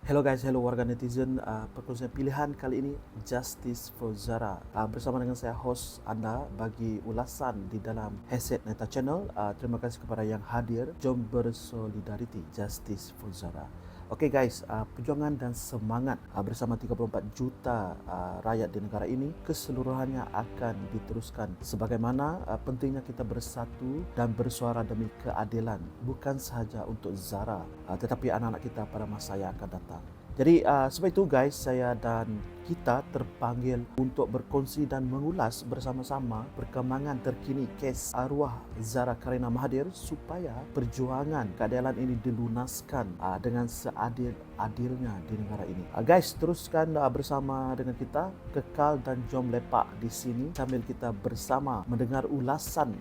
Hello guys, hello warga netizen. Perkongsian pilihan kali ini Justice for Zara. Bersama dengan saya host anda bagi ulasan di dalam Headset Neta Channel. Terima kasih kepada yang hadir. Jom bersolidariti Justice for Zara. Okey guys, perjuangan dan semangat bersama 34 juta rakyat di negara ini keseluruhannya akan diteruskan. Sebagaimana pentingnya kita bersatu dan bersuara demi keadilan, bukan sahaja untuk Zara, tetapi anak-anak kita pada masa yang akan datang. Jadi sebab itu guys, saya dan kita terpanggil untuk berkongsi dan mengulas bersama-sama perkembangan terkini kes arwah Zara Karina Mahathir supaya perjuangan keadilan ini dilunaskan dengan seadil-adilnya di negara ini. Guys, teruskan bersama dengan kita, kekal dan jom lepak di sini sambil kita bersama mendengar ulasan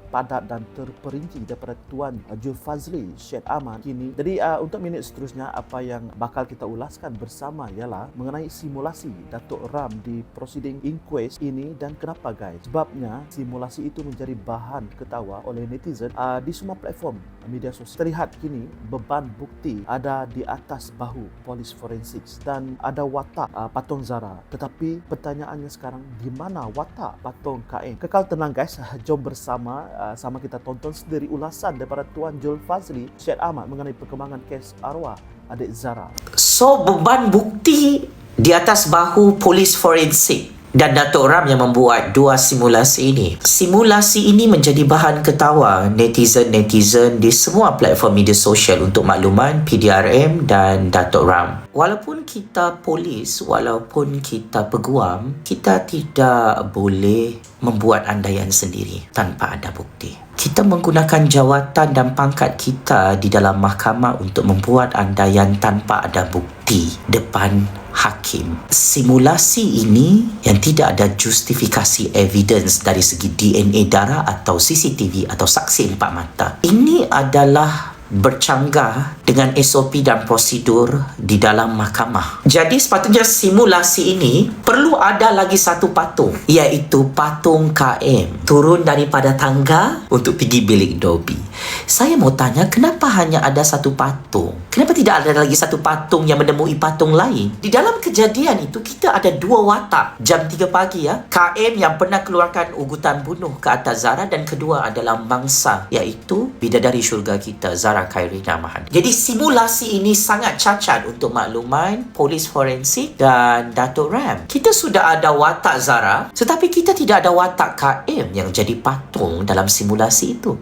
padat dan terperinci daripada Tuan Zulfazli Syed Ahmad kini. Jadi untuk minit seterusnya, apa yang bakal kita ulaskan bersama ialah mengenai simulasi Datuk Ram di prosiding inquest ini. Dan kenapa guys? Sebabnya simulasi itu menjadi bahan ketawa oleh netizen di semua platform media sosial. Terlihat kini beban bukti ada di atas bahu polis forensik dan ada watak patung Zara. Tetapi pertanyaannya sekarang, di mana watak patung KM? Kekal tenang guys, jom bersama sama kita tonton sendiri ulasan daripada Tuan Zulfazli Syed Ahmad mengenai perkembangan kes arwah adik Zara. So, beban bukti di atas bahu polis forensik dan Datuk Ram yang membuat dua simulasi ini. Simulasi ini menjadi bahan ketawa netizen-netizen di semua platform media sosial untuk makluman PDRM dan Datuk Ram. Walaupun kita polis, walaupun kita peguam, kita tidak boleh membuat andaian sendiri tanpa ada bukti. Kita menggunakan jawatan dan pangkat kita di dalam mahkamah untuk membuat andaian tanpa ada bukti depan hakim. Simulasi ini yang tidak ada justifikasi evidence dari segi DNA darah atau CCTV atau saksi empat mata. Ini adalah bercanggah dengan SOP dan prosedur di dalam mahkamah. Jadi sepatutnya simulasi ini perlu ada lagi satu patung, iaitu patung KM turun daripada tangga untuk pergi bilik Dobby. Saya mau tanya, kenapa hanya ada satu patung? Kenapa tidak ada lagi satu patung yang menemui patung lain? Di dalam kejadian itu kita ada dua watak. Jam 3 pagi KM yang pernah keluarkan ugutan bunuh ke atas Zara, dan kedua adalah mangsa, iaitu bidadari syurga kita Zara Karina Mahathir. Jadi simulasi ini sangat cacat untuk makluman polis forensik dan Datuk Ram. Kita sudah ada watak Zara, tetapi kita tidak ada watak KM yang jadi patung dalam simulasi itu.